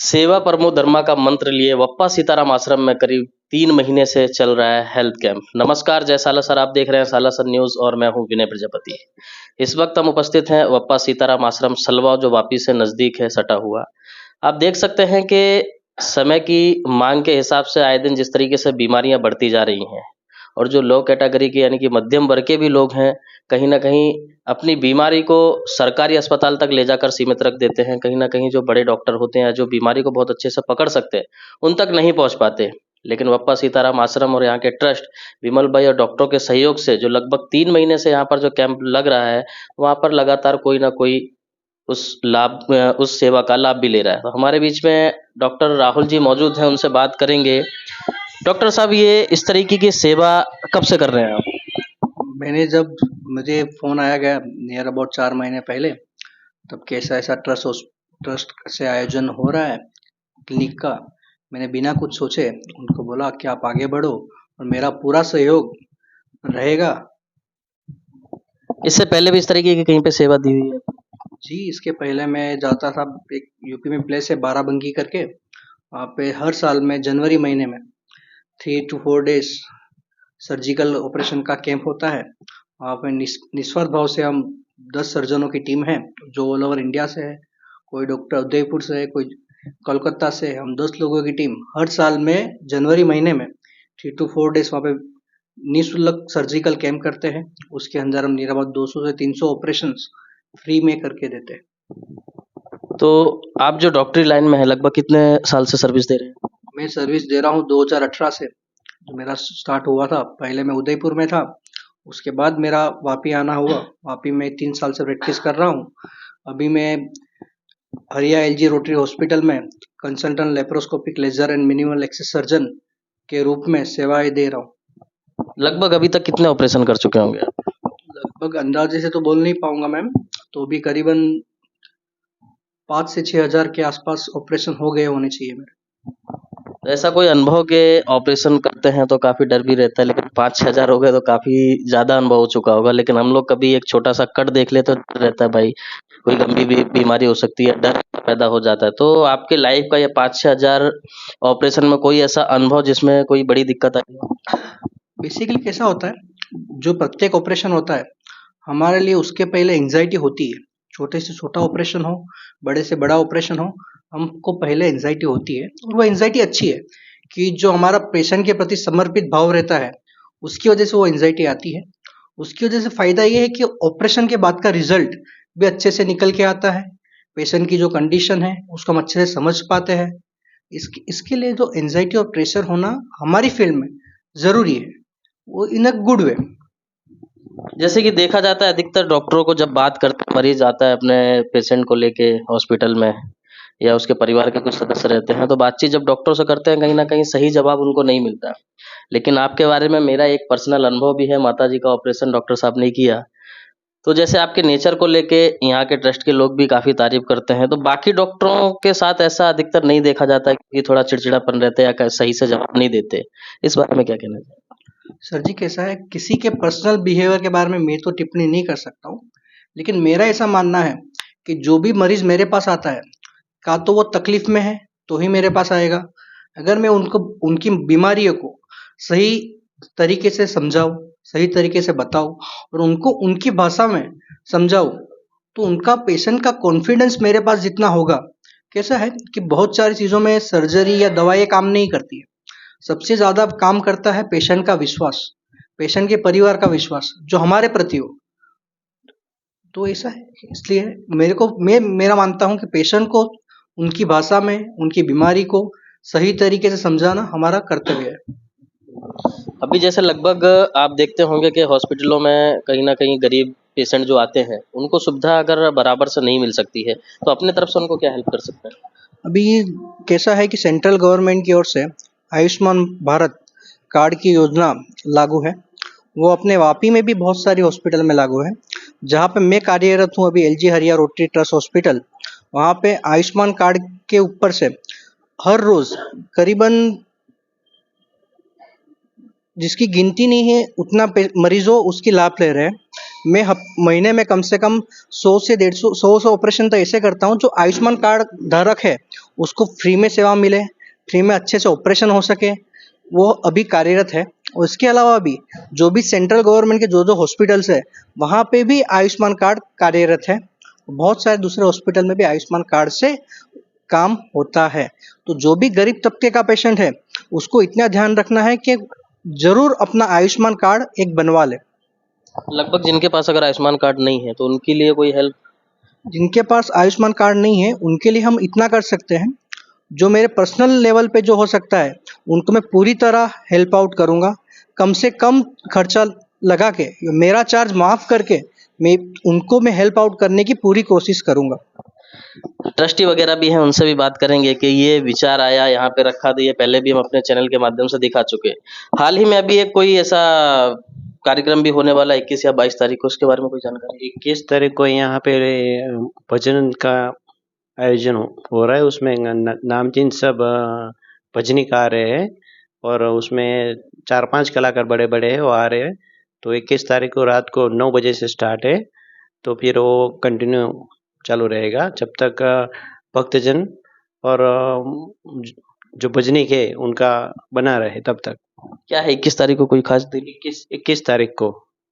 सेवा परमो धर्मा का मंत्र लिए वप्पा सीताराम आश्रम में करीब 3 महीने से चल रहा है हेल्थ कैंप। नमस्कार, जय सालासर। आप देख रहे हैं सालासर न्यूज और मैं हूं विनय प्रजापति। इस वक्त हम उपस्थित हैं वप्पा सीताराम आश्रम सलवा, जो वापी से नजदीक है सटा हुआ। आप देख सकते हैं कि समय की मांग के हिसाब से आए दिन जिस तरीके से बीमारियां बढ़ती जा रही हैं और जो लो कैटेगरी के यानी कि मध्यम वर्ग के भी लोग हैं, कहीं ना कहीं अपनी बीमारी को सरकारी अस्पताल तक ले जाकर सीमित रख देते हैं। कहीं ना कहीं जो बड़े डॉक्टर होते हैं, जो बीमारी को बहुत अच्छे से पकड़ सकते हैं, उन तक नहीं पहुंच पाते। लेकिन वप्पा सीताराम आश्रम और यहाँ के ट्रस्ट विमल भाई और डॉक्टरों के सहयोग से जो लगभग 3 महीने से यहाँ पर जो कैंप लग रहा है, वहाँ पर लगातार कोई ना कोई उस सेवा का लाभ भी ले रहा है। तो हमारे बीच में डॉक्टर राहुल जी मौजूद हैं, उनसे बात करेंगे। डॉक्टर साहब, ये इस तरीके की सेवा कब से कर रहे हैं आप? मैंने जब मुझे फ़ोन आया गया नियर अबाउट 4 महीने पहले, तब कैसा ऐसा ट्रस्ट से आयोजन हो रहा है क्लिनिक का, मैंने बिना कुछ सोचे उनको बोला कि आप आगे बढ़ो और मेरा पूरा सहयोग रहेगा। इससे पहले भी इस तरीके की कहीं पे सेवा दी हुई है? जी, इसके पहले मैं जाता था एक यूपी में प्लेस है बाराबंकी करके, वहाँ पे हर साल में जनवरी महीने में 3 to 4 days सर्जिकल ऑपरेशन का कैंप होता है। वहाँ पे निस्वार्थ भाव से हम 10 सर्जनों की टीम है, जो ऑल ओवर इंडिया से है। कोई डॉक्टर उदयपुर से है, कोई कोलकाता से है। हम 10 लोगों की टीम हर साल में जनवरी महीने में 3 to 4 days वहाँ पे निःशुल्क सर्जिकल कैंप करते हैं। उसके अंदर हम नियर अबाउट 200 से 300 ऑपरेशन फ्री में करके देते हैं। तो आप जो डॉक्टरी लाइन में है, लगभग कितने साल से सर्विस दे रहे हैं? मैं सर्विस दे रहा हूँ 2018 से, जो मेरा स्टार्ट हुआ था। पहले मैं उदयपुर में था, उसके बाद मेरा वापी आना हुआ। वापी में 3 साल से प्रैक्टिस कर रहा हूँ। अभी मैं हरिया एलजी रोटरी हॉस्पिटल में consultant laparoscopic laser and minimal access surgeon के रूप में सेवाएं दे रहा हूँ। लगभग अभी तक कितने ऑपरेशन कर चुके होंगे आप? लगभग अंदाजे से तो बोल नहीं पाऊंगा मैम, तो भी करीबन 5 से 6 हज़ार के आसपास ऑपरेशन हो गए होने चाहिए मेरे। ऐसा कोई अनुभव के ऑपरेशन करते हैं तो काफी डर भी रहता है, लेकिन 5-6 हजार हो गए तो काफी ज्यादा अनुभव हो चुका होगा। लेकिन हम लोग कभी एक छोटा सा कट देख ले तो डर रहता है भाई, कोई गंभीर बीमारी हो सकती है, डर पैदा हो जाता है। तो आपके लाइफ का ये 5-6 हजार ऑपरेशन में कोई ऐसा अनुभव जिसमें कोई बड़ी दिक्कत आई हो? बेसिकली कैसा होता है, जो प्रत्येक ऑपरेशन होता है हमारे लिए, उसके पहले एंजाइटी होती है। छोटे से छोटा ऑपरेशन हो, बड़े से बड़ा ऑपरेशन हो, हमको पहले एंजाइटी होती है। और वो एंजाइटी अच्छी है कि जो हमारा पेशेंट के प्रति समर्पित भाव रहता है, उसकी वजह से वो एंजाइटी आती है। उसकी वजह से फायदा ये है कि ऑपरेशन के बाद का रिजल्ट भी अच्छे से निकल के आता है। पेशेंट की जो कंडीशन है उसको हम अच्छे से समझ पाते हैं। इसके लिए जो एंजाइटी और प्रेशर होना हमारी फील्ड में जरूरी है, वो इन अ गुड वे। जैसे कि देखा जाता है, अधिकतर डॉक्टरों को जब बात करते मरीज आता है अपने पेशेंट को लेके हॉस्पिटल में, या उसके परिवार के कुछ सदस्य रहते हैं, तो बातचीत जब डॉक्टर से करते हैं, कहीं ना कहीं सही जवाब उनको नहीं मिलता। लेकिन आपके बारे में मेरा एक पर्सनल अनुभव भी है। माता जी का ऑपरेशन डॉक्टर साहब ने किया, तो जैसे आपके नेचर को लेके यहाँ के ट्रस्ट के लोग भी काफी तारीफ करते हैं। तो बाकी डॉक्टरों के साथ ऐसा अधिकतर नहीं देखा जाता है कि थोड़ा चिड़चिड़ापन रहता है या सही से जवाब नहीं देते। इस बारे में क्या कहना चाहिए? सर जी, कैसा है, किसी के पर्सनल बिहेवियर के बारे में मैं तो टिप्पणी नहीं कर सकता हूँ। लेकिन मेरा ऐसा मानना है कि जो भी मरीज मेरे पास आता है, का तो वो तकलीफ में है तो ही मेरे पास आएगा। अगर मैं उनको उनकी बीमारियों को सही तरीके से समझाऊं, सही तरीके से बताऊं और उनको उनकी भाषा में समझाऊं, तो उनका पेशेंट का कॉन्फिडेंस मेरे पास जितना होगा। कैसा है कि बहुत सारी चीज़ों में सर्जरी या दवाएं काम नहीं करती है। सबसे ज़्यादा काम करता है पेशेंट का विश्वास, पेशेंट के परिवार का विश्वास जो हमारे प्रति हो। तो ऐसा है, इसलिए मेरा मानता हूँ कि पेशेंट को उनकी भाषा में उनकी बीमारी को सही तरीके से समझाना हमारा कर्तव्य है। अभी जैसे लगभग आप देखते होंगे कि हॉस्पिटलों में कहीं ना कहीं गरीब पेशेंट जो आते हैं, उनको सुविधा अगर बराबर से नहीं मिल सकती है, तो अपने तरफ से उनको क्या हेल्प कर सकते हैं? अभी कैसा है कि सेंट्रल गवर्नमेंट की ओर से आयुष्मान भारत कार्ड की योजना लागू है। वो अपने वापी में भी बहुत सारी हॉस्पिटल में लागू है। जहाँ पे मैं कार्यरत हूँ अभी, एलजी हरिया रोटरी ट्रस्ट हॉस्पिटल, वहाँ पे आयुष्मान कार्ड के ऊपर से हर रोज करीबन, जिसकी गिनती नहीं है उतना मरीजों उसकी लाभ ले रहे हैं। मैं महीने में कम से कम 100 से 150 ऑपरेशन तो ऐसे करता हूँ जो आयुष्मान कार्ड धारक है उसको फ्री में सेवा मिले, फ्री में अच्छे से ऑपरेशन हो सके, वो अभी कार्यरत है। और इसके अलावा भी जो भी सेंट्रल गवर्नमेंट के जो जो हॉस्पिटल्स है वहाँ पे भी आयुष्मान कार्ड कार्यरत है। बहुत सारे दूसरे हॉस्पिटल में भी आयुष्मान कार्ड से काम होता है। तो जो भी गरीब तबके का पेशेंट है उसको इतना ध्यान रखना है कि जरूर अपना आयुष्मान कार्ड एक बनवा ले। लगभग जिनके पास अगर आयुष्मान कार्ड नहीं है तो उनके लिए कोई हेल्प? जिनके पास आयुष्मान कार्ड नहीं है उनके लिए हम इतना कर सकते हैं, जो मेरे पर्सनल लेवल पे जो हो सकता है उनको मैं पूरी तरह हेल्प आउट करूँगा। कम से कम खर्चा लगा के मेरा चार्ज माफ़ करके मैं हेल्प आउट करने की पूरी कोशिश करूँगा। ट्रस्टी वगैरह भी हैं, उनसे भी बात करेंगे कि ये विचार आया यहाँ पे रखा, तो ये पहले भी हम अपने चैनल के माध्यम से दिखा चुके हैं। हाल ही में अभी एक कोई ऐसा कार्यक्रम भी होने वाला है 21 या 22 तारीख को, उसके बारे में कोई जानकारी? 21 तारीख को यहाँ पे भजन का आयोजन हो रहा है। उसमें नामचीन सब भजनिक आ रहे हैं और उसमें 4-5 कलाकार बड़े बड़े हैं वो आ रहे हैं। तो 21 तारीख को रात को 9 बजे से स्टार्ट है, तो फिर वो कंटिन्यू चालू रहेगा जब तक भक्तजन और जो भजनिक है उनका बना रहे तब तक। क्या है 21 तारीख को कोई खास दिन?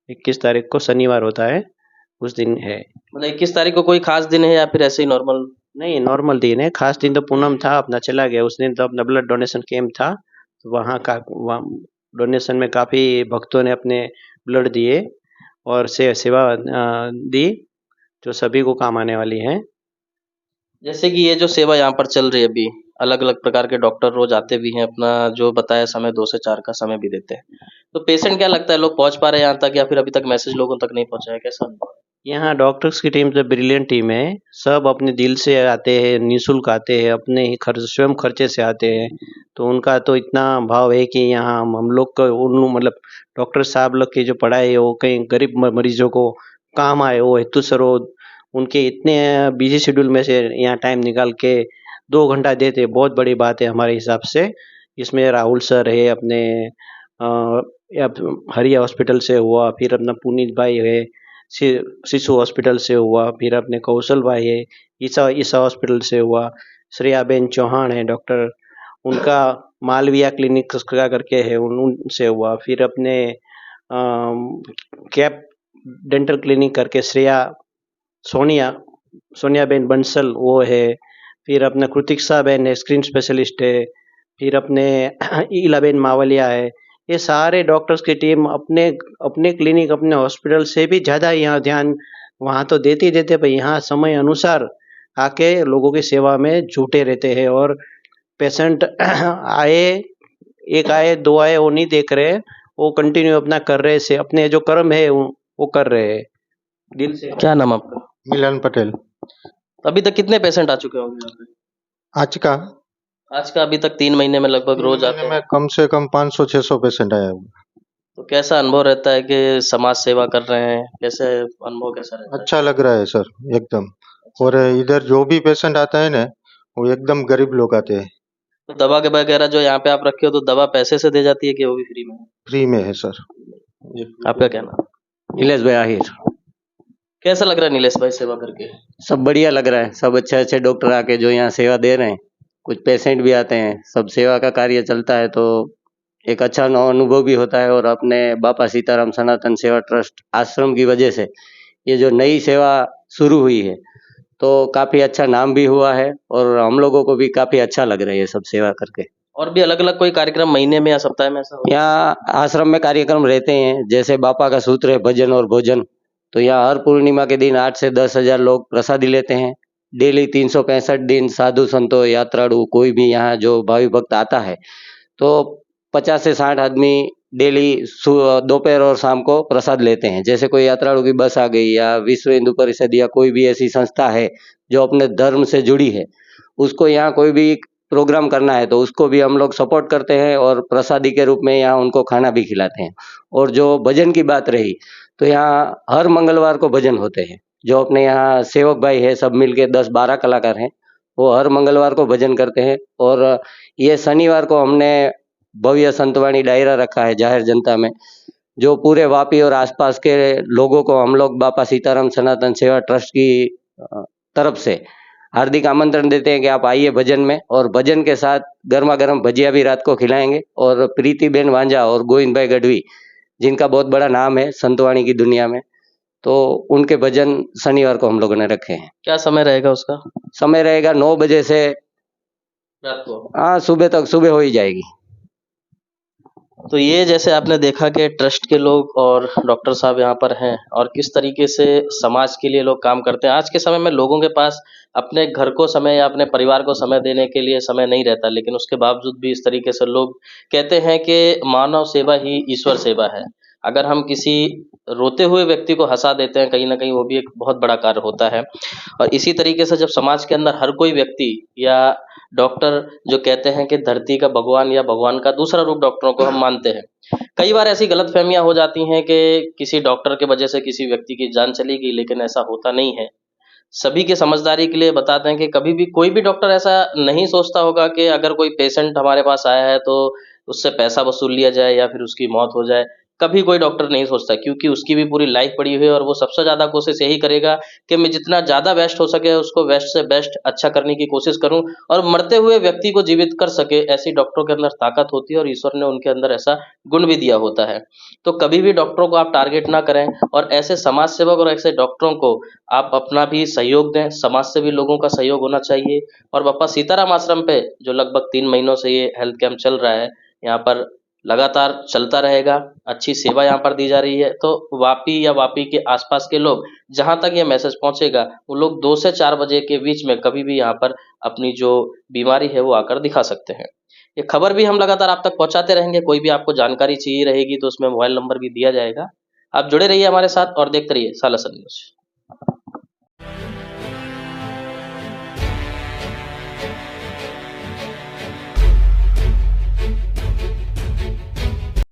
21 तारीख को शनिवार होता है, उस दिन है। मतलब 21 तारीख को कोई खास दिन है या फिर ऐसे ही नॉर्मल? नहीं, नॉर्मल दिन है। खास दिन तो पूनम था, अपना चला गया। उस दिन तो अपना ब्लड डोनेशन कैंप था, तो वहाँ डोनेशन में काफ़ी भक्तों ने अपने ब्लड दिए और सेवा दी, जो सभी को काम आने वाली है। जैसे कि ये जो सेवा यहाँ पर चल रही है अभी, अलग अलग प्रकार के डॉक्टर रोज आते भी हैं, अपना जो बताया समय 2 से 4 का समय भी देते हैं। तो पेशेंट क्या लगता है लोग पहुंच पा रहे हैं यहाँ तक या फिर अभी तक मैसेज लोगों तक नहीं पहुंचा है, कैसा अनुभव है? यहाँ डॉक्टर्स की टीम तो ब्रिलियंट टीम है। सब अपने दिल से आते हैं, निःशुल्क आते हैं, अपने ही स्वयं खर्चे से आते हैं। तो उनका तो इतना भाव है कि यहाँ हम लोग को मतलब डॉक्टर साहब लोग की जो पढ़ाई है वो कहीं गरीब मरीजों को काम आए, वो हेतु सरोद उनके इतने बिजी शेड्यूल में से यहाँ टाइम निकाल के 2 घंटा देते, बहुत बड़ी बात है हमारे हिसाब से। इसमें राहुल सर है अपने हरिया हॉस्पिटल से हुआ, फिर अपना पुनीत भाई है शिशु हॉस्पिटल से हुआ, फिर अपने कौशल भाई है ईसा हॉस्पिटल से हुआ, श्रेयाबेन चौहान है डॉक्टर, उनका मालविया क्लिनिक का करके है उनसे हुआ, फिर अपने कैप डेंटल क्लिनिक करके सोनिया बेन बंसल वो है, फिर अपना कृतिक्षा बेन है स्क्रीन स्पेशलिस्ट है, फिर अपने इलाबेन मावलिया है। ये सारे डॉक्टर्स की टीम अपने अपने क्लिनिक अपने हॉस्पिटल से भी ज़्यादा यहाँ ध्यान वहाँ तो देते ही देते, पर यहाँ समय अनुसार आके लोगों की सेवा में जुटे रहते हैं। और पेशेंट आए 2 आए वो नहीं देख रहे, वो कंटिन्यू अपना कर रहे से अपने जो कर्म है वो कर रहे हैं दिल से। क्या नाम आपका? मिलन पटेल। अभी तक कितने पेशेंट आ चुके होंगे यहाँ पे? आज का अभी तक 3 महीने में लगभग रोज आते महीने में हैं। कम से कम 500-600 पेशेंट आया हुआ। तो कैसा अनुभव रहता है कि समाज सेवा कर रहे हैं, कैसे अनुभव कैसा रहता है? अच्छा लग रहा है सर एकदम। और इधर जो भी पेशेंट आता है ना वो एकदम गरीब लोग आते हैं। तो दवा के वगैरह जो यहाँ पे आप रखे हो तो दवा पैसे से दी जाती है कि वो भी फ्री में? फ्री में है सर। आपका क्या नाम? नीलेश भाई आहिर। कैसा लग रहा है नीलेश भाई सेवा करके? सब बढ़िया लग रहा है, सब अच्छे अच्छे डॉक्टर आके जो यहाँ सेवा दे रहे हैं, कुछ पेशेंट भी आते हैं, सब सेवा का कार्य चलता है, तो एक अच्छा अनुभव भी होता है। और अपने बापा सीताराम सनातन सेवा ट्रस्ट आश्रम की वजह से ये जो नई सेवा शुरू हुई है तो काफ़ी अच्छा नाम भी हुआ है और हम लोगों को भी काफ़ी अच्छा लग रहा है ये सब सेवा करके। और भी अलग अलग कोई कार्यक्रम महीने में या सप्ताह में ऐसा होता यहाँ आश्रम में कार्यक्रम रहते हैं, जैसे बापा का सूत्र है भजन और भोजन, तो यहाँ हर पूर्णिमा के दिन 8 से 10 हजार लोग प्रसादी लेते हैं। डेली 365 दिन साधु संतों यात्रालु कोई भी यहाँ जो भावी भक्त आता है तो 50 से 60 आदमी डेली दोपहर और शाम को प्रसाद लेते हैं। जैसे कोई यात्रालु की बस आ गई या विश्व हिंदू परिषद या कोई भी ऐसी संस्था है जो अपने धर्म से जुड़ी है, उसको यहाँ कोई भी प्रोग्राम करना है तो उसको भी हम लोग सपोर्ट करते हैं और प्रसादी के रूप में यहाँ उनको खाना भी खिलाते हैं। और जो भजन की बात रही तो यहाँ हर मंगलवार को भजन होते हैं, जो अपने यहाँ सेवक भाई है सब मिलके 10-12 कलाकार हैं, वो हर मंगलवार को भजन करते हैं। और ये शनिवार को हमने भव्य संतवाणी डायरा रखा है जाहिर जनता में, जो पूरे वापी और आसपास के लोगों को हम लोग बापा सीताराम सनातन सेवा ट्रस्ट की तरफ से हार्दिक आमंत्रण देते हैं कि आप आइए भजन में, और भजन के साथ गर्मा गर्म भजिया भी रात को खिलाएंगे। और प्रीतिबेन वांझा और गोविंद भाई गढ़वी, जिनका बहुत बड़ा नाम है संतवाणी की दुनिया में, तो उनके भजन शनिवार को हम लोगों ने रखे हैं। क्या समय रहेगा उसका? समय रहेगा 9 बजे से रात को। हाँ सुबह तक, सुबह हो ही जाएगी। तो ये जैसे आपने देखा कि ट्रस्ट के लोग और डॉक्टर साहब यहाँ पर हैं और किस तरीके से समाज के लिए लोग काम करते हैं। आज के समय में लोगों के पास अपने घर को समय या अपने परिवार को समय देने के लिए समय नहीं रहता, लेकिन उसके बावजूद भी इस तरीके से लोग कहते हैं कि मानव सेवा ही ईश्वर सेवा है। अगर हम किसी रोते हुए व्यक्ति को हंसा देते हैं, कहीं ना कहीं वो भी एक बहुत बड़ा कार्य होता है। और इसी तरीके से जब समाज के अंदर हर कोई व्यक्ति या डॉक्टर, जो कहते हैं कि धरती का भगवान या भगवान का दूसरा रूप डॉक्टरों को हम मानते हैं, कई बार ऐसी गलतफहमियां हो जाती हैं कि किसी डॉक्टर के वजह से किसी व्यक्ति की जान चली गई, लेकिन ऐसा होता नहीं है। सभी के समझदारी के लिए बताते हैं कि कभी भी कोई भी डॉक्टर ऐसा नहीं सोचता होगा कि अगर कोई पेशेंट हमारे पास आया है तो उससे पैसा वसूल लिया जाए या फिर उसकी मौत हो जाए। कभी कोई डॉक्टर नहीं सोचता, क्योंकि उसकी भी पूरी लाइफ पड़ी हुई है और वो सबसे ज़्यादा कोशिश यही करेगा कि मैं जितना ज़्यादा बेस्ट हो सके उसको बेस्ट से बेस्ट अच्छा करने की कोशिश करूं और मरते हुए व्यक्ति को जीवित कर सके। ऐसी डॉक्टरों के अंदर ताकत होती है और ईश्वर ने उनके अंदर ऐसा गुण भी दिया होता है। तो कभी भी डॉक्टरों को आप टारगेट ना करें और ऐसे समाज सेवक और ऐसे डॉक्टरों को आप अपना भी सहयोग दें। समाज से भी लोगों का सहयोग होना चाहिए। और बापा सीताराम आश्रम पे जो लगभग 3 महीनों से ये हेल्थ कैंप चल रहा है, यहाँ पर लगातार चलता रहेगा। अच्छी सेवा यहाँ पर दी जा रही है। तो वापी या वापी के आसपास के लोग, जहाँ तक ये मैसेज पहुँचेगा, वो लोग 2 से 4 बजे के बीच में कभी भी यहाँ पर अपनी जो बीमारी है वो आकर दिखा सकते हैं। ये खबर भी हम लगातार आप तक पहुँचाते रहेंगे। कोई भी आपको जानकारी चाहिए रहेगी तो उसमें मोबाइल नंबर भी दिया जाएगा। आप जुड़े रहिए हमारे साथ और देखते रहिए सालासर न्यूज़।